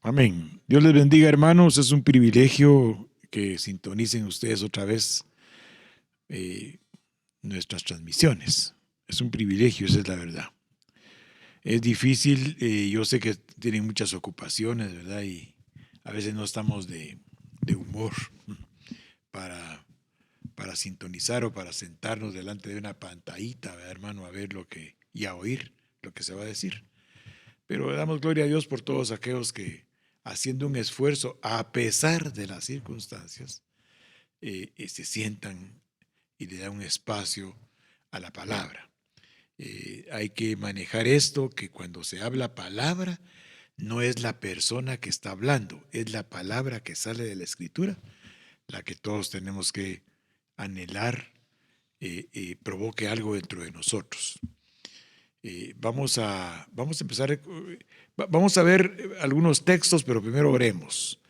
Amén. Dios les bendiga, hermanos. Es un privilegio que sintonicen ustedes otra vez eh, nuestras transmisiones. Es un privilegio, esa es la verdad. Es difícil, yo sé que tienen muchas ocupaciones, ¿verdad? Y a veces no estamos de humor para, para sintonizar o para sentarnos delante de una pantallita, ¿verdad, hermano? A ver y a oír lo que se va a decir. Pero le damos gloria a Dios por todos aquellos que, haciendo un esfuerzo a pesar de las circunstancias, se sientan y le dan un espacio a la palabra. Hay que manejar esto, que cuando se habla palabra, no es la persona que está hablando, es la palabra que sale de la Escritura, la que todos tenemos que anhelar, provoque algo dentro de nosotros. Vamos a empezar, vamos a ver algunos textos, pero primero oremos.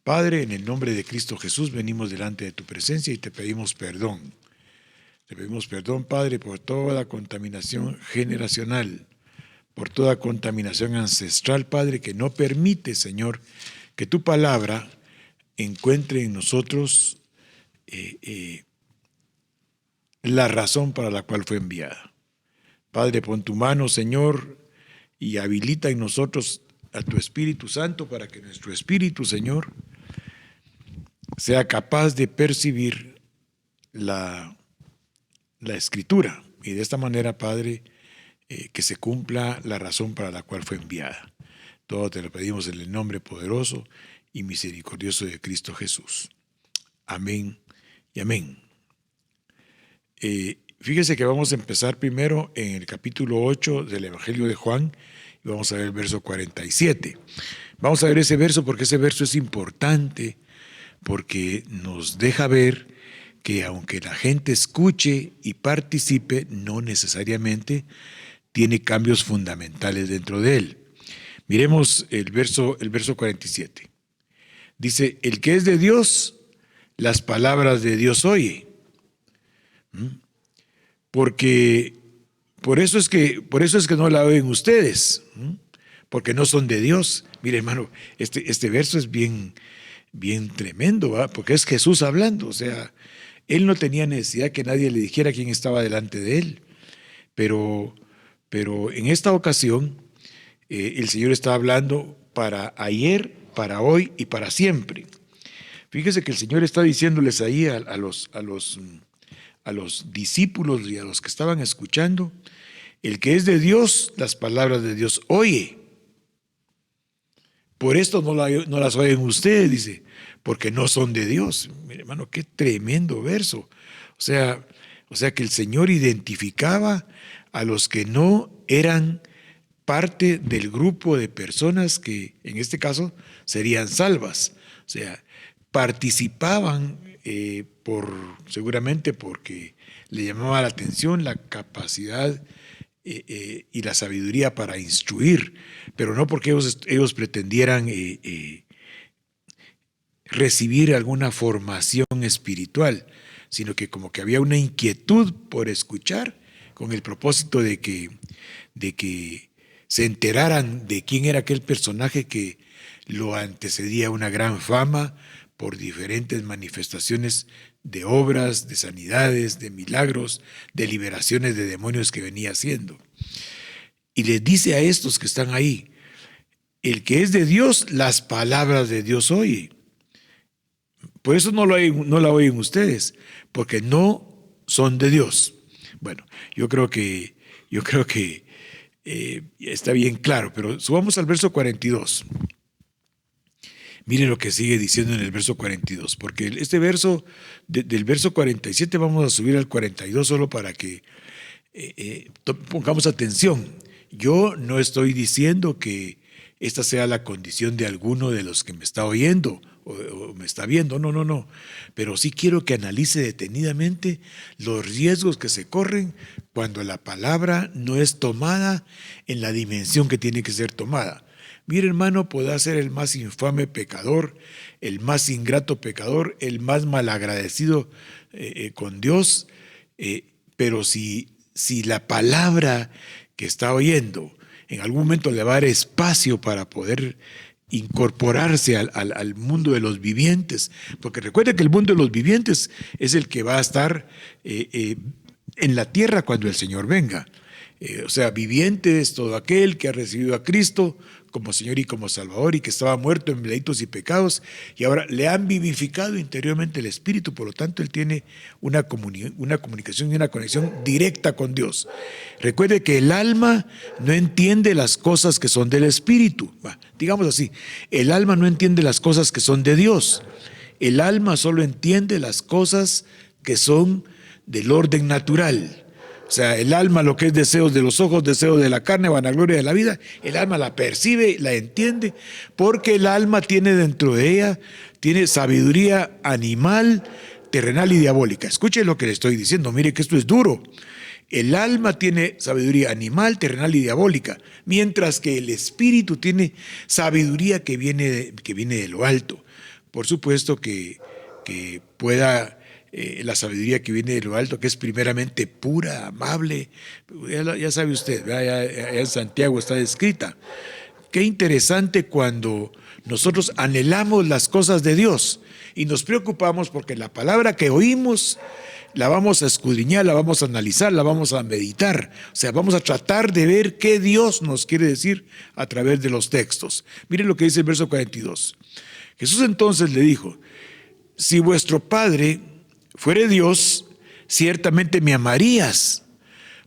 Padre, en el nombre de Cristo Jesús venimos delante de tu presencia y te pedimos perdón. Te pedimos perdón, Padre, por toda contaminación generacional, por toda contaminación ancestral, Padre, que no permite, Señor, que tu palabra encuentre en nosotros la razón para la cual fue enviada. Padre, pon tu mano, Señor, y habilita en nosotros a tu Espíritu Santo para que nuestro espíritu, Señor, sea capaz de percibir la Escritura. Y de esta manera, Padre, que se cumpla la razón para la cual fue enviada. Todo te lo pedimos en el nombre poderoso y misericordioso de Cristo Jesús. Amén y amén. Fíjese que vamos a empezar primero en el capítulo 8 del Evangelio de Juan y vamos a ver el verso 47. Vamos a ver ese verso porque ese verso es importante, porque nos deja ver que aunque la gente escuche y participe, no necesariamente tiene cambios fundamentales dentro de él. Miremos el verso 47. Dice, el que es de Dios, las palabras de Dios oye. Porque por eso es que no la oyen ustedes, porque no son de Dios. Mire, hermano, este verso es bien tremendo, ¿va? Porque es Jesús hablando. O sea, él no tenía necesidad que nadie le dijera quién estaba delante de él. Pero en esta ocasión, el Señor está hablando para ayer, para hoy y para siempre. Fíjese que el Señor está diciéndoles ahí a los discípulos y a los que estaban escuchando, el que es de Dios, las palabras de Dios oye. Por esto no las oyen ustedes, dice, porque no son de Dios. Mire, hermano, qué tremendo verso. O sea que el Señor identificaba a los que no eran parte del grupo de personas que en este caso serían salvas. O sea, participaban seguramente porque le llamaba la atención la capacidad y la sabiduría para instruir, pero no porque ellos pretendieran recibir alguna formación espiritual, sino que como que había una inquietud por escuchar con el propósito de que se enteraran de quién era aquel personaje que lo antecedía a una gran fama por diferentes manifestaciones de obras, de sanidades, de milagros, de liberaciones de demonios que venía haciendo. Y les dice a estos que están ahí, el que es de Dios, las palabras de Dios oye. Por eso no la oyen ustedes, porque no son de Dios. Bueno, yo creo que está bien claro, pero subamos al verso 42. Miren lo que sigue diciendo en el verso 42, porque este verso, del verso 47 vamos a subir al 42 solo para que pongamos atención. Yo no estoy diciendo que esta sea la condición de alguno de los que me está oyendo o me está viendo, no, pero sí quiero que analice detenidamente los riesgos que se corren cuando la palabra no es tomada en la dimensión que tiene que ser tomada. Mire, hermano, podrá ser el más infame pecador, el más ingrato pecador, el más malagradecido con Dios, pero si la palabra que está oyendo en algún momento le va a dar espacio para poder incorporarse al mundo de los vivientes, porque recuerde que el mundo de los vivientes es el que va a estar en la tierra cuando el Señor venga. O sea, viviente es todo aquel que ha recibido a Cristo como Señor y como Salvador y que estaba muerto en delitos y pecados y ahora le han vivificado interiormente el Espíritu, por lo tanto él tiene una comunicación y una conexión directa con Dios. Recuerde que el alma no entiende las cosas que son del Espíritu, digamos así, el alma no entiende las cosas que son de Dios, el alma solo entiende las cosas que son del orden natural. O sea, el alma, lo que es deseos de los ojos, deseos de la carne, vanagloria de la vida, el alma la percibe, la entiende, porque el alma tiene dentro de ella, tiene sabiduría animal, terrenal y diabólica. Escuche lo que le estoy diciendo, mire que esto es duro. El alma tiene sabiduría animal, terrenal y diabólica, mientras que el espíritu tiene sabiduría que viene de lo alto. Por supuesto que pueda... la sabiduría que viene de lo alto, que es primeramente pura, amable, ya sabe usted, ya en Santiago está descrita. Qué interesante cuando nosotros anhelamos las cosas de Dios y nos preocupamos porque la palabra que oímos la vamos a escudriñar, la vamos a analizar, la vamos a meditar. O sea, vamos a tratar de ver qué Dios nos quiere decir a través de los textos. Miren lo que dice el verso 42. Jesús entonces le dijo: si vuestro Padre fuere Dios, ciertamente me amarías,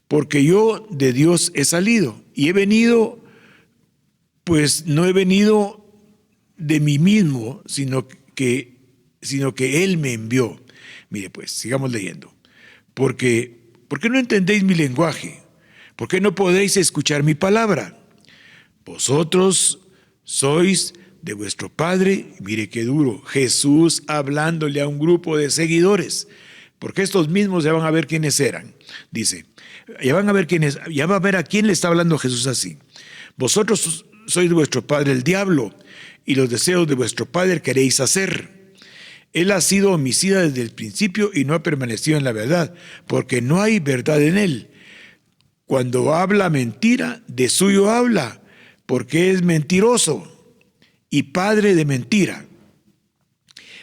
porque yo de Dios he salido y he venido, pues no he venido de mí mismo, sino que Él me envió. Mire pues, sigamos leyendo. ¿Por qué no entendéis mi lenguaje? ¿Por qué no podéis escuchar mi palabra? Vosotros sois de vuestro padre. Mire qué duro, Jesús hablándole a un grupo de seguidores, porque estos mismos ya van a ver quiénes eran. Dice, ya van a ver quiénes, ya va a ver a quién le está hablando Jesús así. Vosotros sois de vuestro padre el diablo, y los deseos de vuestro padre queréis hacer. Él ha sido homicida desde el principio y no ha permanecido en la verdad, porque no hay verdad en él. Cuando habla mentira, de suyo habla, porque es mentiroso y padre de mentira.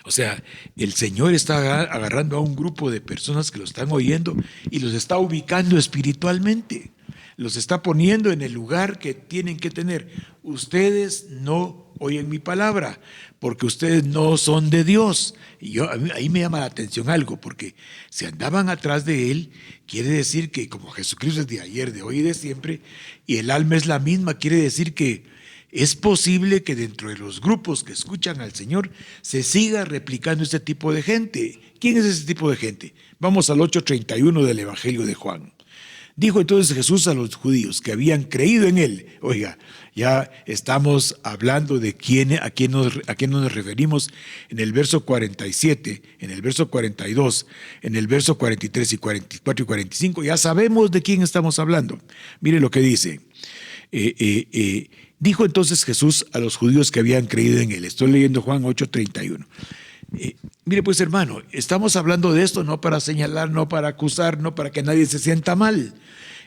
O sea, el Señor está agarrando a un grupo de personas que lo están oyendo y los está ubicando espiritualmente. Los está poniendo en el lugar que tienen que tener. Ustedes no oyen mi palabra, porque ustedes no son de Dios. Y ahí me llama la atención algo, porque si andaban atrás de Él, quiere decir que como Jesucristo es de ayer, de hoy y de siempre, y el alma es la misma, quiere decir que es posible que dentro de los grupos que escuchan al Señor se siga replicando este tipo de gente. ¿Quién es ese tipo de gente? Vamos al 8:31 del Evangelio de Juan. Dijo entonces Jesús a los judíos que habían creído en Él. Oiga, ya estamos hablando de a quién nos referimos en el verso 47, en el verso 42, en el verso 43 y 44 y 45. Ya sabemos de quién estamos hablando. Mire lo que dice. Dijo entonces Jesús a los judíos que habían creído en Él. Estoy leyendo Juan 8:31. Mire pues, hermano, estamos hablando de esto no para señalar, no para acusar, no para que nadie se sienta mal.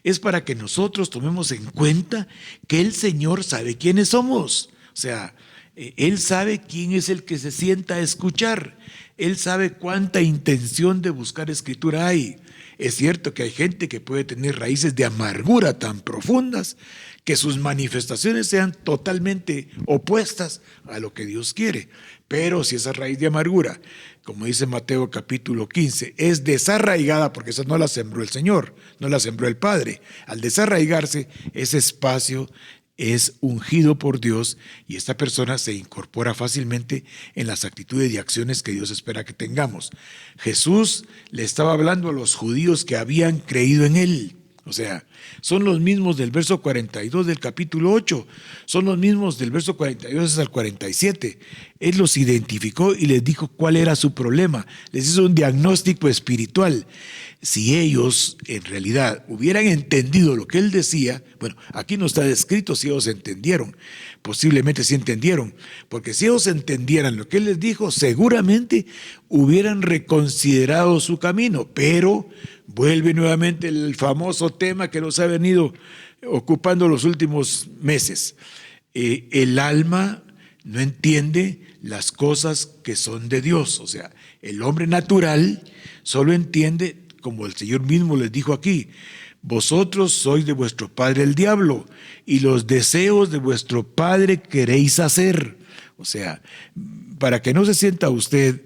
Es para que nosotros tomemos en cuenta que el Señor sabe quiénes somos. O sea, Él sabe quién es el que se sienta a escuchar. Él sabe cuánta intención de buscar escritura hay. Es cierto que hay gente que puede tener raíces de amargura tan profundas que sus manifestaciones sean totalmente opuestas a lo que Dios quiere. Pero si esa raíz de amargura, como dice Mateo capítulo 15, es desarraigada, porque esa no la sembró el Señor, no la sembró el Padre. Al desarraigarse, ese espacio es ungido por Dios y esta persona se incorpora fácilmente en las actitudes y acciones que Dios espera que tengamos. Jesús le estaba hablando a los judíos que habían creído en Él. O sea, son los mismos del verso 42 del capítulo 8, son los mismos del verso 42 hasta el 47. Él los identificó y les dijo cuál era su problema. Les hizo un diagnóstico espiritual. Si ellos en realidad hubieran entendido lo que Él decía, bueno, aquí no está descrito si ellos entendieron, posiblemente sí entendieron, porque si ellos entendieran lo que Él les dijo, seguramente hubieran reconsiderado su camino, pero vuelve nuevamente el famoso tema que nos ha venido ocupando los últimos meses. El alma no entiende las cosas que son de Dios. O sea, el hombre natural solo entiende, como el Señor mismo les dijo aquí, vosotros sois de vuestro padre el diablo, y los deseos de vuestro padre queréis hacer. O sea, para que no se sienta usted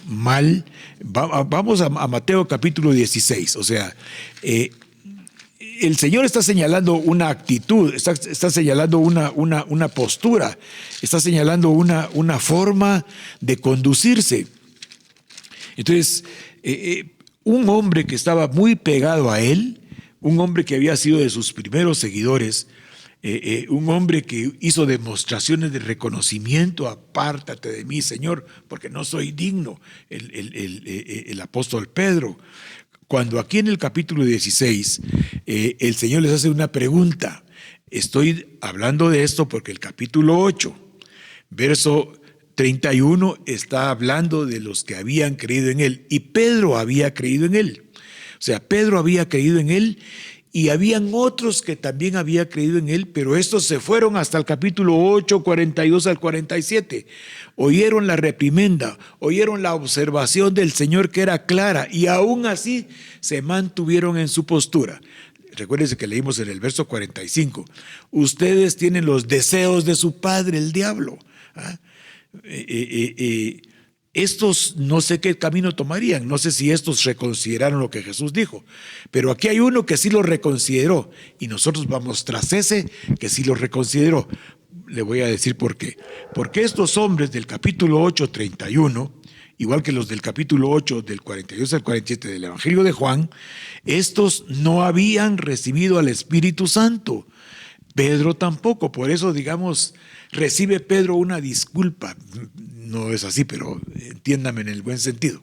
mal, vamos a Mateo capítulo 16. O sea, el Señor está señalando una actitud, está señalando una postura, está señalando una forma de conducirse. Entonces, un hombre que estaba muy pegado a él, un hombre que había sido de sus primeros seguidores, un hombre que hizo demostraciones de reconocimiento, apártate de mí, Señor, porque no soy digno, el apóstol Pedro. Cuando aquí en el capítulo 16 el Señor les hace una pregunta, estoy hablando de esto porque el capítulo 8, verso 31, está hablando de los que habían creído en Él, y Pedro había creído en Él. O sea, Pedro había creído en Él, y habían otros que también habían creído en Él, pero estos se fueron hasta el capítulo 8, 42 al 47. Oyeron la reprimenda, oyeron la observación del Señor que era clara, y aún así se mantuvieron en su postura. Recuérdense que leímos en el verso 45, ustedes tienen los deseos de su padre, el diablo. Estos no sé qué camino tomarían, no sé si estos reconsideraron lo que Jesús dijo, pero aquí hay uno que sí lo reconsideró, y nosotros vamos tras ese que sí lo reconsideró. Le voy a decir por qué. Porque estos hombres del capítulo 8, 31, igual que los del capítulo 8, del 42 al 47 del Evangelio de Juan, estos no habían recibido al Espíritu Santo. Pedro tampoco, por eso, digamos, recibe Pedro una disculpa. No es así, pero entiéndame en el buen sentido.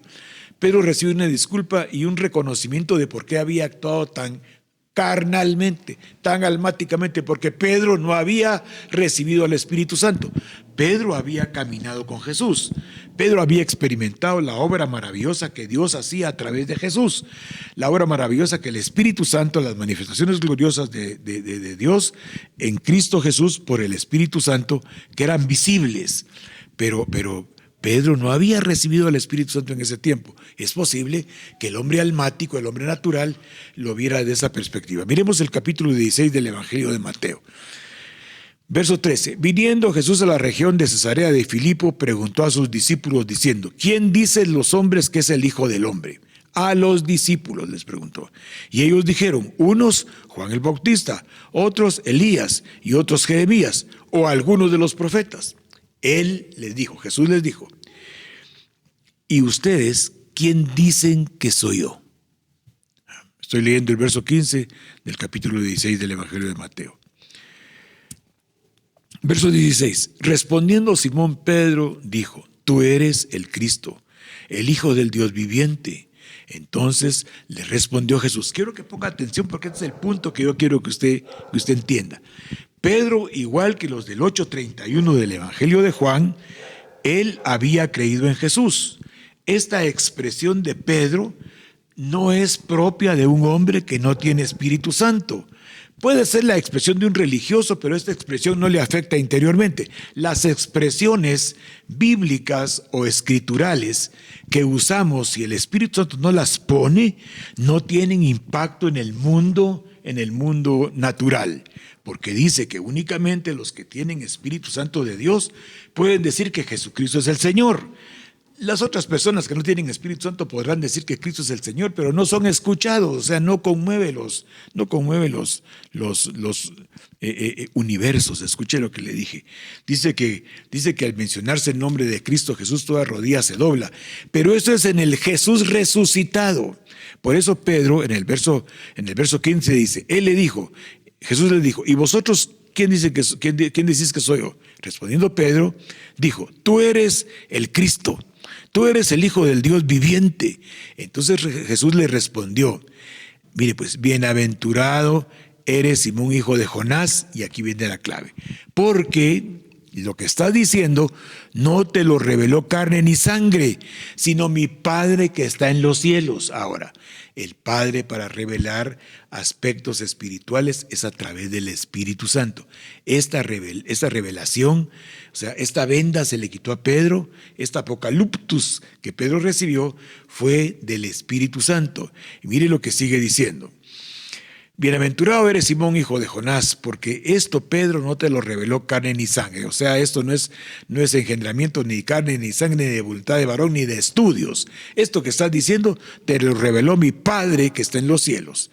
Pedro recibe una disculpa y un reconocimiento de por qué había actuado tan carnalmente, tan almáticamente, porque Pedro no había recibido al Espíritu Santo. Pedro había caminado con Jesús. Pedro había experimentado la obra maravillosa que Dios hacía a través de Jesús. La obra maravillosa que el Espíritu Santo, las manifestaciones gloriosas de Dios en Cristo Jesús por el Espíritu Santo, que eran visibles. Pero Pedro no había recibido al Espíritu Santo en ese tiempo. Es posible que el hombre almático, el hombre natural, lo viera de esa perspectiva. Miremos el capítulo 16 del Evangelio de Mateo. Verso 13. Viniendo Jesús a la región de Cesarea de Filipo, preguntó a sus discípulos diciendo, ¿quién dicen los hombres que es el Hijo del Hombre? A los discípulos les preguntó. Y ellos dijeron, unos Juan el Bautista, otros Elías y otros Jeremías o algunos de los profetas. Él les dijo, Jesús les dijo, ¿y ustedes quién dicen que soy yo? Estoy leyendo el verso 15 del capítulo 16 del Evangelio de Mateo. Verso 16, respondiendo Simón Pedro dijo, tú eres el Cristo, el Hijo del Dios viviente. Entonces le respondió Jesús. Quiero que ponga atención porque este es el punto que yo quiero que usted entienda. Pedro, igual que los del 8:31 del Evangelio de Juan, él había creído en Jesús. Esta expresión de Pedro no es propia de un hombre que no tiene Espíritu Santo. Puede ser la expresión de un religioso, pero esta expresión no le afecta interiormente. Las expresiones bíblicas o escriturales que usamos, si el Espíritu Santo no las pone, no tienen impacto en el mundo natural. Porque dice que únicamente los que tienen Espíritu Santo de Dios pueden decir que Jesucristo es el Señor. Las otras personas que no tienen Espíritu Santo podrán decir que Cristo es el Señor, pero no son escuchados, o sea, no conmueve los universos. Escuche lo que le dije. Dice que al mencionarse el nombre de Cristo Jesús, toda rodilla se dobla, pero eso es en el Jesús resucitado. Por eso Pedro en el verso 15 dice, Jesús le dijo, ¿y vosotros quién decís que soy yo? Respondiendo Pedro, dijo, tú eres el Cristo, tú eres el Hijo del Dios viviente. Entonces Jesús le respondió, mire pues, bienaventurado eres Simón, hijo de Jonás, y aquí viene la clave, porque Y lo que está diciendo, no te lo reveló carne ni sangre, sino mi Padre que está en los cielos. Ahora, el Padre para revelar aspectos espirituales es a través del Espíritu Santo. Esta revelación, o sea, esta venda se le quitó a Pedro, esta apocaliptus que Pedro recibió fue del Espíritu Santo. Y mire lo que sigue diciendo. Bienaventurado eres Simón, hijo de Jonás, porque esto Pedro no te lo reveló carne ni sangre. O sea, esto no es engendramiento ni de carne ni sangre, ni de voluntad de varón, ni de estudios. Esto que estás diciendo te lo reveló mi Padre que está en los cielos.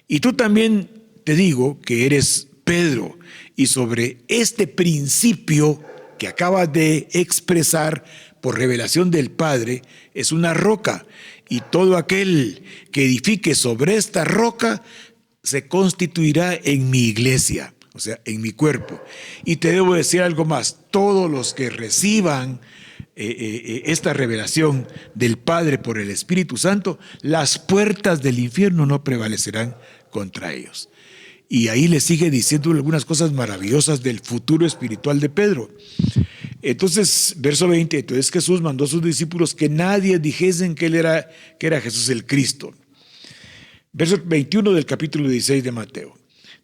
Y tú también te digo que eres Pedro, y sobre este principio que acabas de expresar por revelación del Padre es una roca, y todo aquel que edifique sobre esta roca se constituirá en mi iglesia, o sea, en mi cuerpo. Y te debo decir algo más, todos los que reciban esta revelación del Padre por el Espíritu Santo, las puertas del infierno no prevalecerán contra ellos. Y ahí le sigue diciendo algunas cosas maravillosas del futuro espiritual de Pedro. Entonces, verso 20, entonces Jesús mandó a sus discípulos que nadie dijesen que era Jesús el Cristo. Verso 21 del capítulo 16 de Mateo.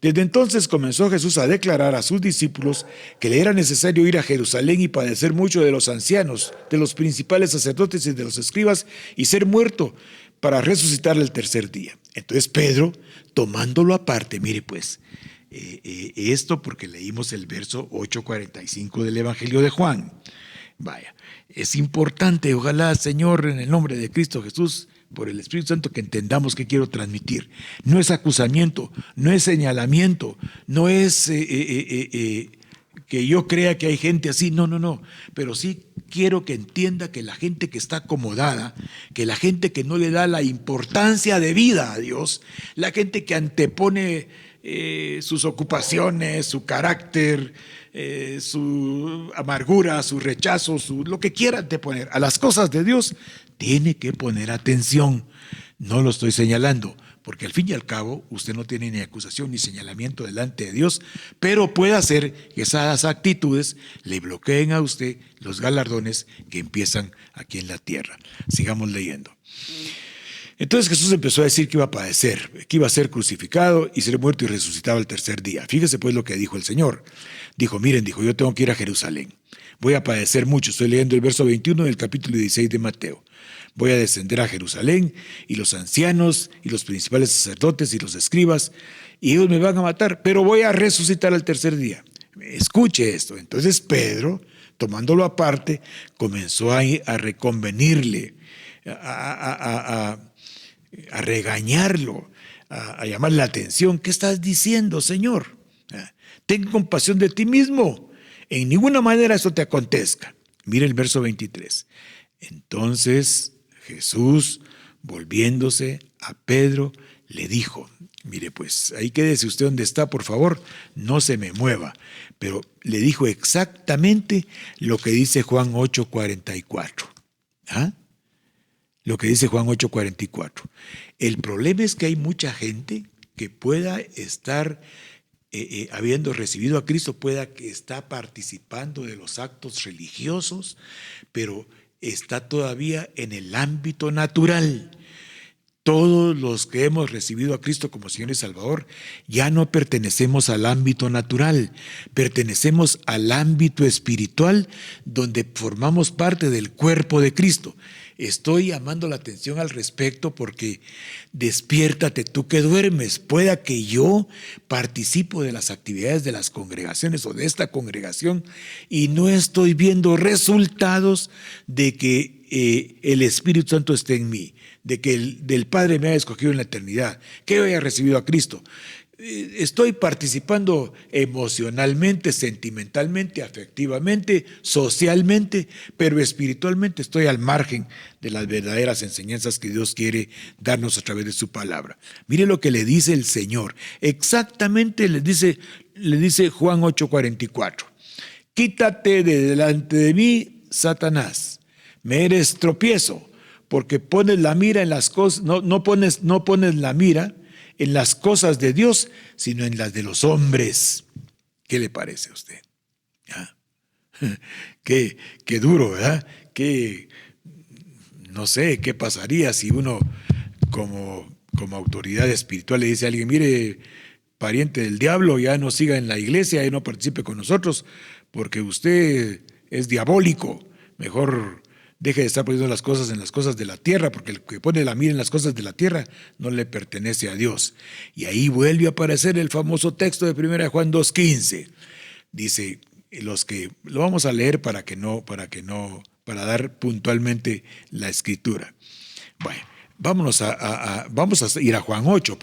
Desde entonces comenzó Jesús a declarar a sus discípulos que le era necesario ir a Jerusalén y padecer mucho de los ancianos, de los principales sacerdotes y de los escribas, y ser muerto para resucitar el tercer día. Entonces Pedro, tomándolo aparte, mire pues, esto porque leímos el verso 8:45 del Evangelio de Juan. Vaya, es importante, ojalá, Señor, en el nombre de Cristo Jesús, por el Espíritu Santo, que entendamos qué quiero transmitir. No es acusamiento, no es señalamiento, no es que yo crea que hay gente así, no, pero sí quiero que entienda que la gente que está acomodada, que la gente que no le da la importancia de vida a Dios, la gente que antepone sus ocupaciones, su carácter, su amargura, su rechazo, lo que quiera anteponer a las cosas de Dios, tiene que poner atención. No lo estoy señalando, porque al fin y al cabo usted no tiene ni acusación ni señalamiento delante de Dios, pero puede hacer que esas actitudes le bloqueen a usted los galardones que empiezan aquí en la tierra. Sigamos leyendo. Entonces Jesús empezó a decir que iba a padecer, que iba a ser crucificado y ser muerto y resucitado al tercer día. Fíjese pues lo que dijo el Señor. Dijo, yo tengo que ir a Jerusalén. Voy a padecer mucho. Estoy leyendo el verso 21 del capítulo 16 de Mateo. Voy a descender a Jerusalén y los ancianos y los principales sacerdotes y los escribas, y ellos me van a matar, pero voy a resucitar al tercer día. Escuche esto. Entonces Pedro, tomándolo aparte, comenzó a reconvenirle, a regañarlo, a llamarle la atención. ¿Qué estás diciendo, Señor? Ten compasión de ti mismo. En ninguna manera eso te acontezca. Mire el verso 23. Entonces Jesús, volviéndose a Pedro, le dijo, mire pues, ahí quédese usted donde está, por favor, no se me mueva. Pero le dijo exactamente lo que dice Juan 8:44. Lo que dice Juan 8:44. El problema es que hay mucha gente que pueda estar, habiendo recibido a Cristo, pueda que está participando de los actos religiosos, pero está todavía en el ámbito natural. Todos los que hemos recibido a Cristo como Señor y Salvador ya no pertenecemos al ámbito natural, pertenecemos al ámbito espiritual donde formamos parte del cuerpo de Cristo. Estoy llamando la atención al respecto porque despiértate tú que duermes. Pueda que yo participo de las actividades de las congregaciones o de esta congregación y no estoy viendo resultados de que el Espíritu Santo esté en mí, de que del Padre me haya escogido en la eternidad, que yo haya recibido a Cristo. Estoy participando emocionalmente, sentimentalmente, afectivamente, socialmente, pero espiritualmente estoy al margen de las verdaderas enseñanzas que Dios quiere darnos a través de su palabra. Mire lo que le dice el Señor. Exactamente le dice Juan 8:44. Quítate de delante de mí, Satanás. Me eres tropiezo, porque pones la mira en las cosas, no pones la mira en las cosas de Dios, sino en las de los hombres. ¿Qué le parece a usted? Qué duro, ¿verdad? No sé qué pasaría si uno como autoridad espiritual le dice a alguien, mire, pariente del diablo, ya no siga en la iglesia, ya no participe con nosotros, porque usted es diabólico. Mejor deje de estar poniendo las cosas en las cosas de la tierra, porque el que pone la mira en las cosas de la tierra no le pertenece a Dios. Y ahí vuelve a aparecer el famoso texto de 1 Juan 2:15. Dice, lo vamos a leer para dar puntualmente la escritura. Bueno, vamos a ir a Juan 8,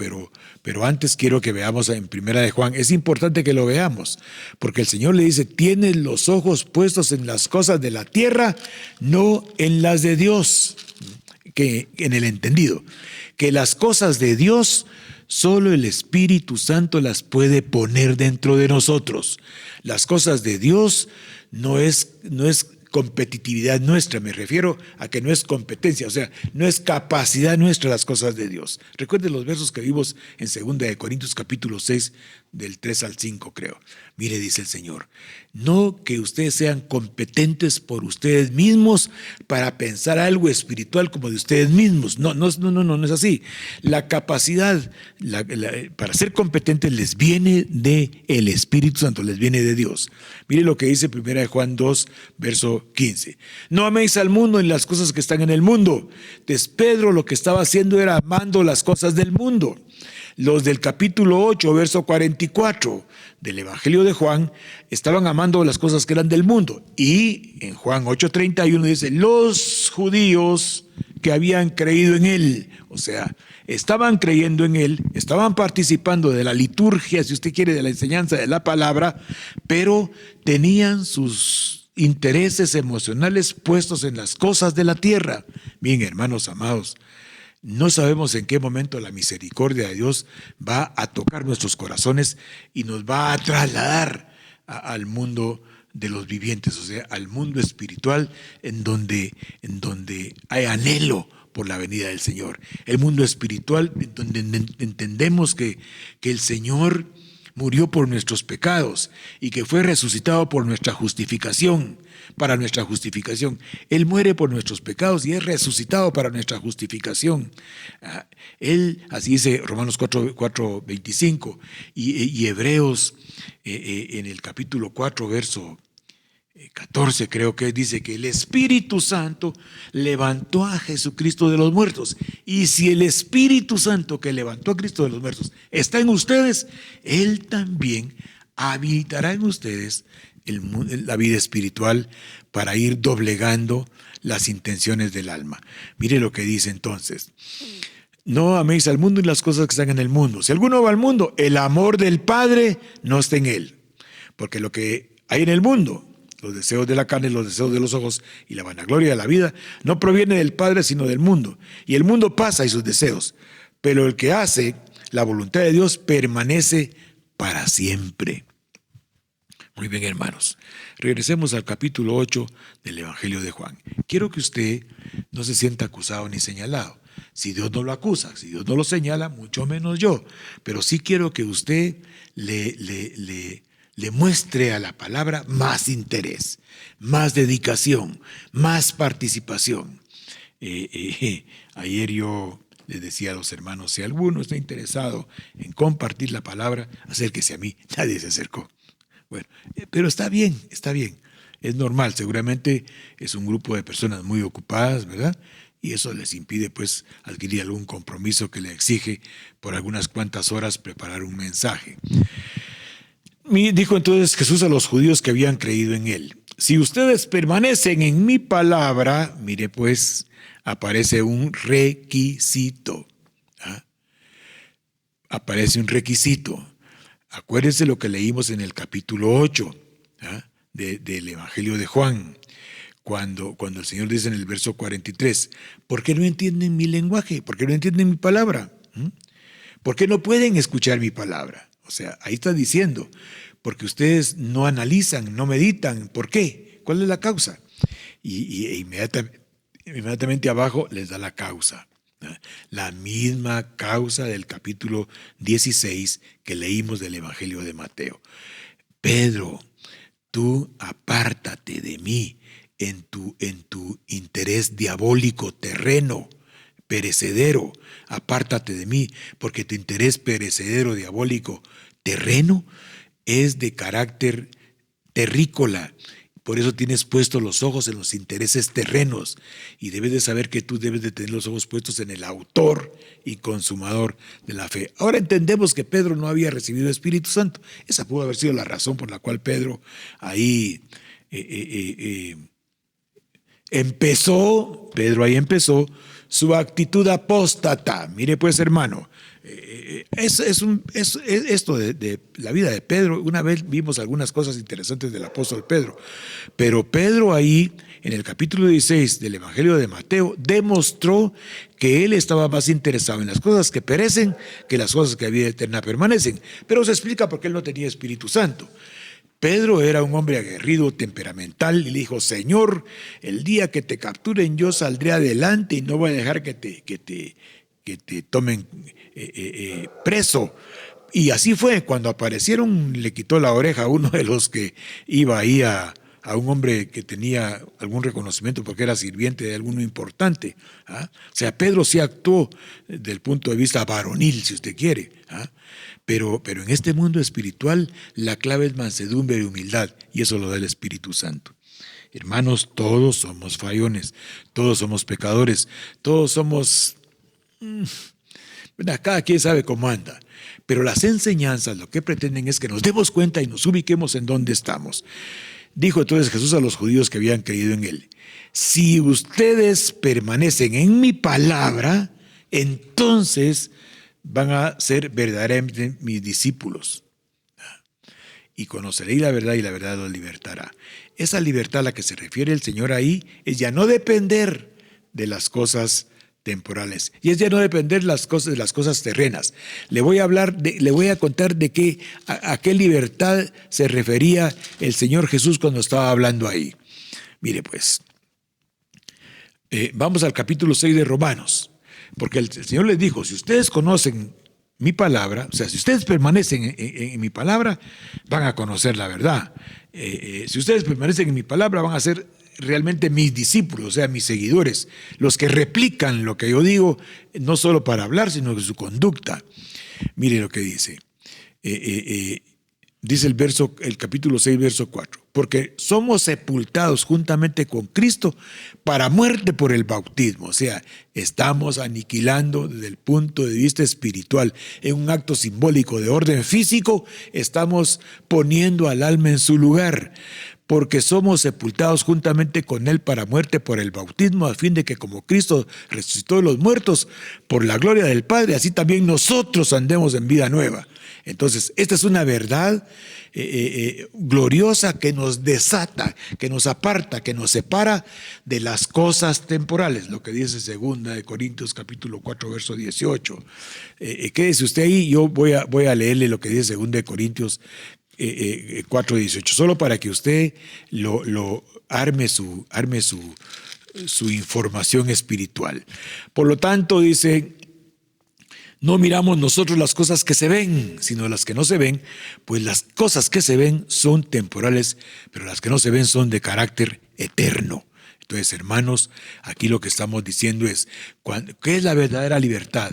pero antes quiero que veamos en Primera de Juan. Es importante que lo veamos, porque el Señor le dice, tienes los ojos puestos en las cosas de la tierra, no en las de Dios, que en el entendido, que las cosas de Dios solo el Espíritu Santo las puede poner dentro de nosotros. Las cosas de Dios no es competitividad nuestra, me refiero a que no es competencia, o sea, no es capacidad nuestra las cosas de Dios. Recuerden los versos que vimos en 2 Corintios capítulo 6, del 3 al 5, creo. Mire, dice el Señor, no que ustedes sean competentes por ustedes mismos para pensar algo espiritual como de ustedes mismos. No es así. La capacidad para ser competentes les viene del Espíritu Santo, les viene de Dios. Mire lo que dice 1 Juan 2, verso 15. No améis al mundo en las cosas que están en el mundo. Entonces Pedro lo que estaba haciendo era amando las cosas del mundo. Los del capítulo 8, verso 44 del Evangelio de Juan estaban amando las cosas que eran del mundo. Y en Juan 8:31 dice, los judíos que habían creído en él, o sea, estaban creyendo en él, estaban participando de la liturgia, si usted quiere, de la enseñanza de la palabra, pero tenían sus intereses emocionales puestos en las cosas de la tierra. Bien, hermanos amados, no sabemos en qué momento la misericordia de Dios va a tocar nuestros corazones y nos va a trasladar al mundo de los vivientes, o sea, al mundo espiritual en donde hay anhelo por la venida del Señor. El mundo espiritual en donde entendemos que el Señor murió por nuestros pecados y que fue resucitado por nuestra justificación, para nuestra justificación. Él muere por nuestros pecados y es resucitado para nuestra justificación. Él, así dice Romanos 4:25 y Hebreos en el capítulo 4, verso 14, creo que dice que el Espíritu Santo levantó a Jesucristo de los muertos. Y si el Espíritu Santo que levantó a Cristo de los muertos está en ustedes, Él también habitará en ustedes la vida espiritual para ir doblegando las intenciones del alma. Mire lo que dice entonces. No améis al mundo y las cosas que están en el mundo. Si alguno va al mundo, el amor del Padre no está en él. Porque lo que hay en el mundo, los deseos de la carne, los deseos de los ojos y la vanagloria de la vida, no proviene del Padre sino del mundo. Y el mundo pasa y sus deseos, pero el que hace la voluntad de Dios permanece para siempre. Muy bien, hermanos. Regresemos al capítulo 8 del Evangelio de Juan. Quiero que usted no se sienta acusado ni señalado. Si Dios no lo acusa, si Dios no lo señala, mucho menos yo. Pero sí quiero que usted le muestre a la palabra más interés, más dedicación, más participación. Ayer yo les decía a los hermanos, si alguno está interesado en compartir la palabra, acérquese a mí. Nadie se acercó. Bueno, pero está bien, es normal, seguramente es un grupo de personas muy ocupadas, ¿verdad? Y eso les impide pues adquirir algún compromiso que le exige por algunas cuantas horas preparar un mensaje. Dijo entonces Jesús a los judíos que habían creído en él, si ustedes permanecen en mi palabra, mire pues, aparece un requisito. Aparece un requisito. Acuérdense lo que leímos en el capítulo 8 del Evangelio de Juan, cuando el Señor dice en el verso 43, ¿por qué no entienden mi lenguaje? ¿Por qué no entienden mi palabra? ¿Por qué no pueden escuchar mi palabra? O sea, ahí está diciendo, porque ustedes no analizan, no meditan. ¿Por qué? ¿Cuál es la causa? Y inmediatamente abajo les da la causa. La misma causa del capítulo 16 que leímos del Evangelio de Mateo. Pedro, tú apártate de mí en tu interés diabólico, terreno, perecedero. Apártate de mí, porque tu interés perecedero, diabólico, terreno, es de carácter terrícola. Por eso tienes puestos los ojos en los intereses terrenos y debes de saber que tú debes de tener los ojos puestos en el autor y consumador de la fe. Ahora entendemos que Pedro no había recibido el Espíritu Santo. Esa pudo haber sido la razón por la cual Pedro ahí empezó su actitud apóstata. Mire pues, hermano, esto de la vida de Pedro. Una vez vimos algunas cosas interesantes del apóstol Pedro, pero Pedro ahí en el capítulo 16 del Evangelio de Mateo demostró que él estaba más interesado en las cosas que perecen que las cosas que a vida eterna permanecen. Pero se explica por qué él no tenía Espíritu Santo. Pedro era un hombre aguerrido, temperamental, y le dijo: Señor, el día que te capturen yo saldré adelante y no voy a dejar que te tomen preso. Y así fue. Cuando aparecieron, le quitó la oreja a uno de los que iba ahí a un hombre que tenía algún reconocimiento porque era sirviente de alguno importante. O sea, Pedro sí actuó desde el punto de vista varonil, si usted quiere. Pero en este mundo espiritual la clave es mansedumbre y humildad, y eso lo da el Espíritu Santo. Hermanos, todos somos fallones, todos somos pecadores, todos somos... cada quien sabe cómo anda, pero las enseñanzas lo que pretenden es que nos demos cuenta y nos ubiquemos en dónde estamos. Dijo entonces Jesús a los judíos que habían creído en él: si ustedes permanecen en mi palabra, entonces van a ser verdaderamente mis discípulos. Y conoceréis la verdad y la verdad los libertará. Esa libertad a la que se refiere el Señor ahí es ya no depender de las cosas temporales, y es ya no depender de las cosas terrenas. Le voy a contar a qué libertad se refería el Señor Jesús cuando estaba hablando ahí. Mire pues, vamos al capítulo 6 de Romanos, porque el Señor les dijo: si ustedes conocen mi palabra, o sea, si ustedes permanecen en mi palabra, van a conocer la verdad. Si ustedes permanecen en mi palabra, van a ser realmente mis discípulos, o sea, mis seguidores, los que replican lo que yo digo, no solo para hablar, sino que su conducta. Mire lo que dice. Dice el capítulo 6, verso 4. Porque somos sepultados juntamente con Cristo para muerte por el bautismo. O sea, estamos aniquilando desde el punto de vista espiritual. En un acto simbólico de orden físico, estamos poniendo al alma en su lugar. Porque somos sepultados juntamente con él para muerte por el bautismo, a fin de que como Cristo resucitó de los muertos por la gloria del Padre, así también nosotros andemos en vida nueva. Entonces, esta es una verdad gloriosa que nos desata, que nos aparta, que nos separa de las cosas temporales, lo que dice 2 de Corintios capítulo 4, verso 18. Quédese usted ahí, yo voy a leerle lo que dice 2 de Corintios 4:18, solo para que usted arme su información espiritual. Por lo tanto, dice: no miramos nosotros las cosas que se ven, sino las que no se ven, pues las cosas que se ven son temporales, pero las que no se ven son de carácter eterno. Entonces, hermanos, aquí lo que estamos diciendo es: ¿qué es la verdadera libertad?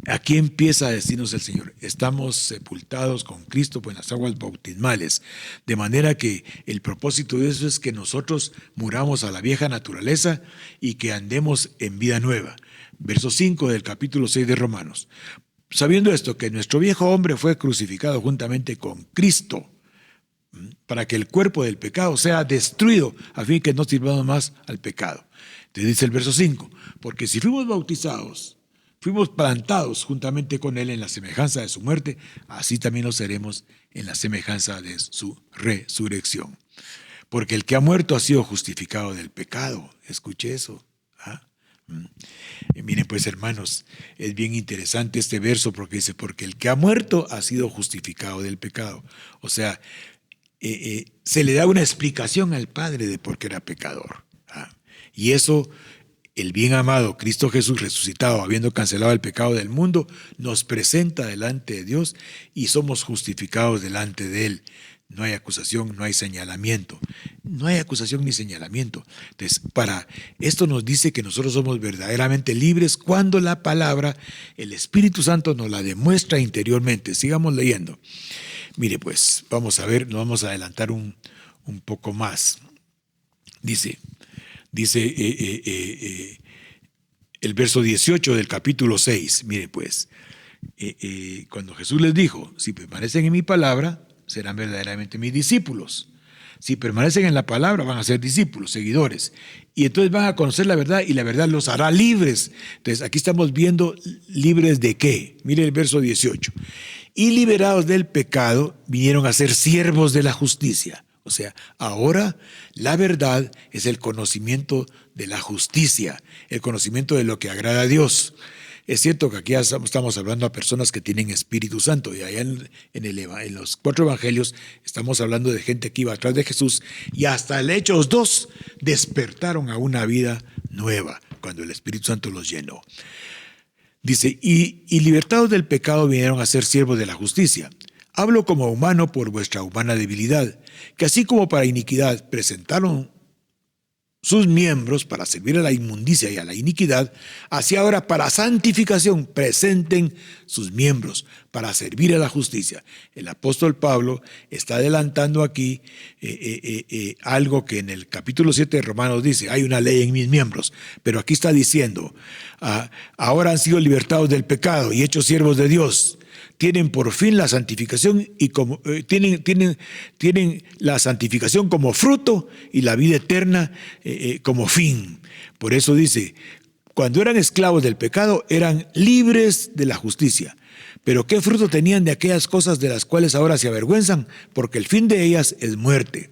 Aquí empieza a decirnos el Señor: estamos sepultados con Cristo en las aguas bautismales, de manera que el propósito de eso es que nosotros muramos a la vieja naturaleza y que andemos en vida nueva. Verso 5 del capítulo 6 de Romanos. Sabiendo esto, que nuestro viejo hombre fue crucificado juntamente con Cristo, para que el cuerpo del pecado sea destruido, a fin que no sirvamos más al pecado. Entonces dice el verso 5: porque si fuimos bautizados, fuimos plantados juntamente con él en la semejanza de su muerte, así también lo seremos en la semejanza de su resurrección. Porque el que ha muerto ha sido justificado del pecado. Escuche eso. Miren pues, hermanos, es bien interesante este verso porque dice: porque el que ha muerto ha sido justificado del pecado. O sea, se le da una explicación al Padre de por qué era pecador. Y eso el bien amado Cristo Jesús resucitado, habiendo cancelado el pecado del mundo, nos presenta delante de Dios y somos justificados delante de Él. No hay acusación, no hay señalamiento. No hay acusación ni señalamiento. Entonces, para esto nos dice que nosotros somos verdaderamente libres cuando la palabra, el Espíritu Santo nos la demuestra interiormente. Sigamos leyendo. Mire, pues, vamos a ver, nos vamos a adelantar un poco más. Dice el verso 18 del capítulo 6. Mire, pues, cuando Jesús les dijo, si permanecen en mi palabra, serán verdaderamente mis discípulos. Si permanecen en la palabra, van a ser discípulos, seguidores. Y entonces van a conocer la verdad y la verdad los hará libres. Entonces, aquí estamos viendo libres de qué. Mire el verso 18. Y liberados del pecado, vinieron a ser siervos de la justicia. O sea, ahora la verdad es el conocimiento de la justicia, el conocimiento de lo que agrada a Dios. Es cierto que aquí estamos hablando a personas que tienen Espíritu Santo y allá en los 4 evangelios estamos hablando de gente que iba atrás de Jesús y hasta el Hechos 2 despertaron a una vida nueva cuando el Espíritu Santo los llenó. Dice, y libertados del pecado vinieron a ser siervos de la justicia. Hablo como humano por vuestra humana debilidad, que así como para iniquidad presentaron sus miembros para servir a la inmundicia y a la iniquidad, así ahora para santificación presenten sus miembros para servir a la justicia. El apóstol Pablo está adelantando aquí algo que en el capítulo 7 de Romanos dice, hay una ley en mis miembros, pero aquí está diciendo, ahora han sido libertados del pecado y hechos siervos de Dios. Tienen por fin la santificación y tienen la santificación como fruto y la vida eterna como fin. Por eso dice, cuando eran esclavos del pecado eran libres de la justicia. Pero ¿qué fruto tenían de aquellas cosas de las cuales ahora se avergüenzan? Porque el fin de ellas es muerte.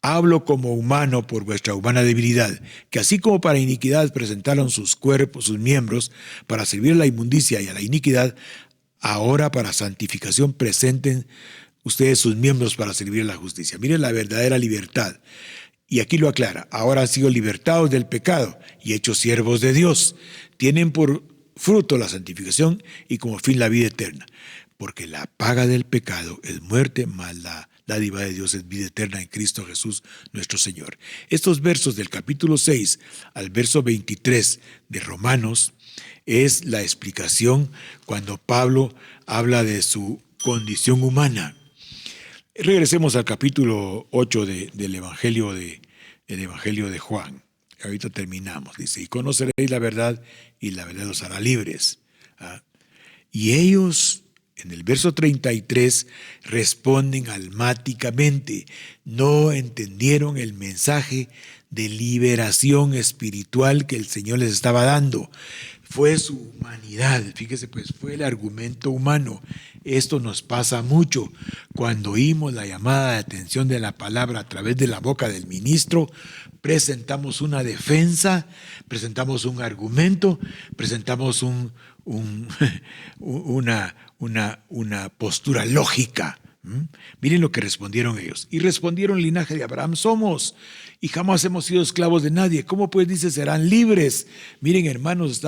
Hablo como humano por vuestra humana debilidad, que así como para iniquidad presentaron sus cuerpos, sus miembros, para servir a la inmundicia y a la iniquidad, ahora para santificación presenten ustedes sus miembros para servir a la justicia. Miren la verdadera libertad. Y aquí lo aclara. Ahora han sido libertados del pecado y hechos siervos de Dios. Tienen por fruto la santificación y como fin la vida eterna. Porque la paga del pecado es muerte, mas la dádiva de Dios es vida eterna en Cristo Jesús nuestro Señor. Estos versos del capítulo 6 al verso 23 de Romanos es la explicación cuando Pablo habla de su condición humana. Regresemos al capítulo 8 del Evangelio de Juan. Ahorita terminamos. Dice, y conoceréis la verdad y la verdad los hará libres. Y ellos, en el verso 33, responden almáticamente. No entendieron el mensaje de liberación espiritual que el Señor les estaba dando. Fue su humanidad, fíjese pues, fue el argumento humano. Esto nos pasa mucho. Cuando oímos la llamada de atención de la palabra a través de la boca del ministro, presentamos una defensa, presentamos un argumento, presentamos una postura lógica. Miren lo que respondieron ellos. Y respondieron, linaje de Abraham somos, y jamás hemos sido esclavos de nadie. ¿Cómo pues dice serán libres? Miren, hermanos,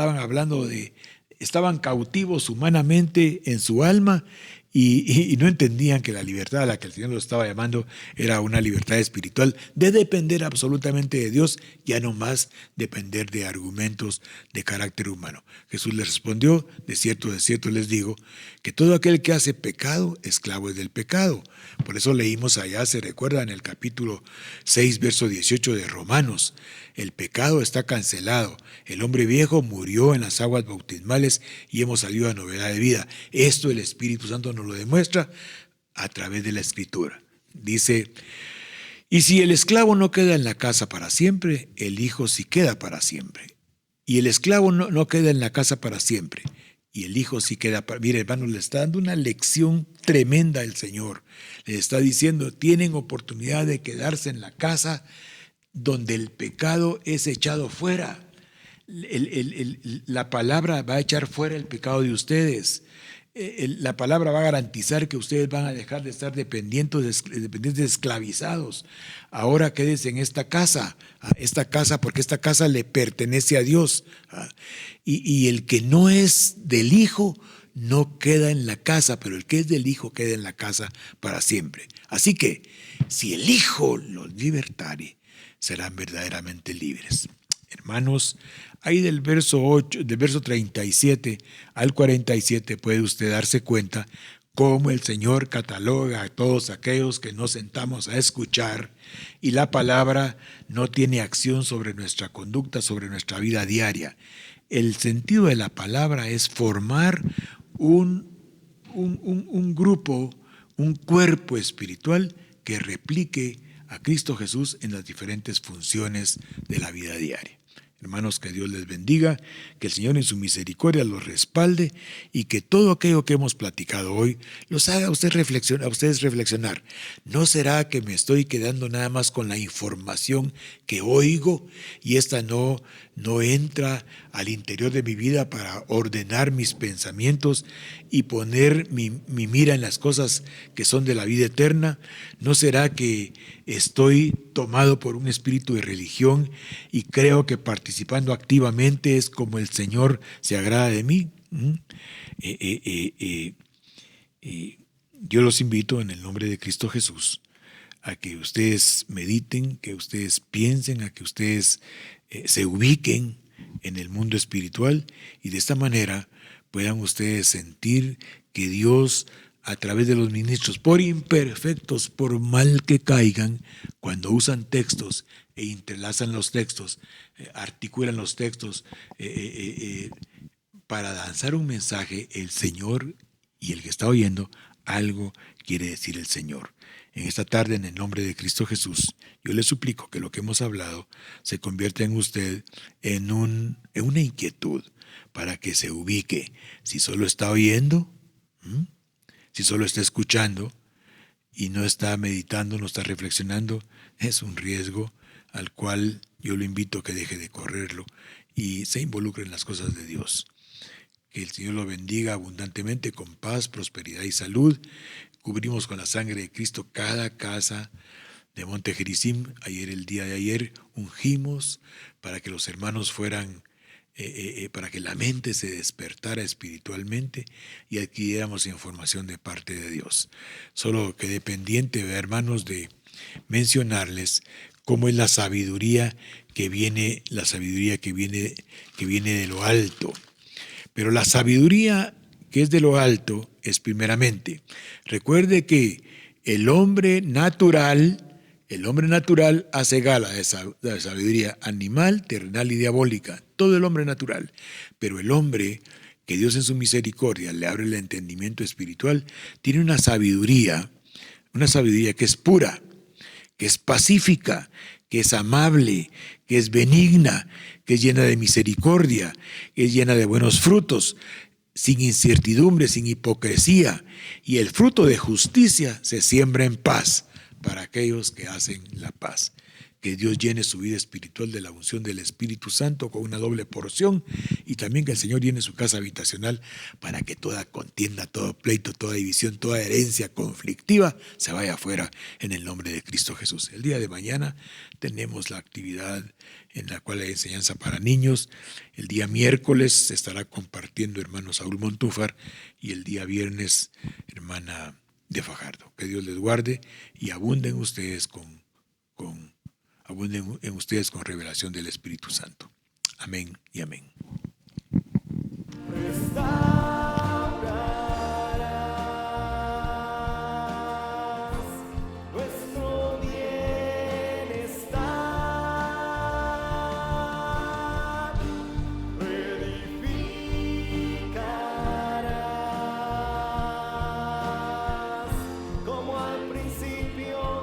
estaban cautivos humanamente en su alma y no entendían que la libertad a la que el Señor los estaba llamando era una libertad espiritual de depender absolutamente de Dios, ya no más depender de argumentos de carácter humano. Jesús les respondió, de cierto les digo, que todo aquel que hace pecado, esclavo es del pecado. Por eso leímos allá, se recuerda en el capítulo 6, verso 18 de Romanos, el pecado está cancelado, el hombre viejo murió en las aguas bautismales y hemos salido a novedad de vida. Esto el Espíritu Santo nos lo demuestra a través de la Escritura. Dice, y si el esclavo no queda en la casa para siempre, el hijo sí queda para siempre. Y el esclavo no queda en la casa para siempre, y el hijo sí queda para... Mire, hermano, le está dando una lección tremenda el Señor. Le está diciendo, tienen oportunidad de quedarse en la casa donde el pecado es echado fuera. La palabra va a echar fuera el pecado de ustedes. La palabra va a garantizar que ustedes van a dejar de estar dependientes, esclavizados. Ahora quédense en esta casa, porque esta casa le pertenece a Dios. Y el que no es del Hijo no queda en la casa, pero el que es del Hijo queda en la casa para siempre. Así que, si el Hijo los libertare, serán verdaderamente libres. Hermanos, ahí del verso 37 al 47 puede usted darse cuenta cómo el Señor cataloga a todos aquellos que nos sentamos a escuchar y la palabra no tiene acción sobre nuestra conducta, sobre nuestra vida diaria. El sentido de la palabra es formar un grupo, un cuerpo espiritual que replique a Cristo Jesús en las diferentes funciones de la vida diaria. Hermanos, que Dios les bendiga, que el Señor en su misericordia los respalde y que todo aquello que hemos platicado hoy los haga a ustedes reflexionar. ¿No será que me estoy quedando nada más con la información que oigo y esta no entra al interior de mi vida para ordenar mis pensamientos y poner mi mira en las cosas que son de la vida eterna? ¿No será que estoy tomado por un espíritu de religión y creo que participando activamente es como el Señor se agrada de mí? Yo los invito en el nombre de Cristo Jesús a que ustedes mediten, que ustedes piensen, a que ustedes se ubiquen en el mundo espiritual y de esta manera puedan ustedes sentir que Dios, a través de los ministros, por imperfectos, por mal que caigan, cuando usan textos e entrelazan los textos, articulan los textos para lanzar un mensaje, el Señor y el que está oyendo, algo quiere decir el Señor. En esta tarde, en el nombre de Cristo Jesús, yo le suplico que lo que hemos hablado se convierta en usted en una inquietud para que se ubique. Si solo está oyendo, si solo está escuchando y no está meditando, no está reflexionando, es un riesgo al cual yo lo invito a que deje de correrlo y se involucre en las cosas de Dios. Que el Señor lo bendiga abundantemente con paz, prosperidad y salud. Cubrimos con la sangre de Cristo cada casa de Monte Gerizim. El día de ayer, ungimos para que los hermanos fueran, para que la mente se despertara espiritualmente y adquiriéramos información de parte de Dios. Solo quedé pendiente, hermanos, de mencionarles cómo es la sabiduría que viene de lo alto. Pero la sabiduría que es de lo alto es primeramente, recuerde que el hombre natural hace gala de sabiduría animal, terrenal y diabólica, todo el hombre natural, pero el hombre que Dios en su misericordia le abre el entendimiento espiritual, tiene una sabiduría que es pura, que es pacífica, que es amable, que es benigna, que es llena de misericordia, que es llena de buenos frutos, sin incertidumbre, sin hipocresía, y el fruto de justicia se siembra en paz para aquellos que hacen la paz. Que Dios llene su vida espiritual de la unción del Espíritu Santo con una doble porción y también que el Señor llene su casa habitacional para que toda contienda, todo pleito, toda división, toda herencia conflictiva se vaya afuera en el nombre de Cristo Jesús. El día de mañana tenemos la actividad en la cual hay enseñanza para niños. El día miércoles se estará compartiendo hermano Saúl Montúfar y el día viernes hermana de Fajardo. Que Dios les guarde y abunden ustedes con revelación del Espíritu Santo. Amén y amén. Como al principio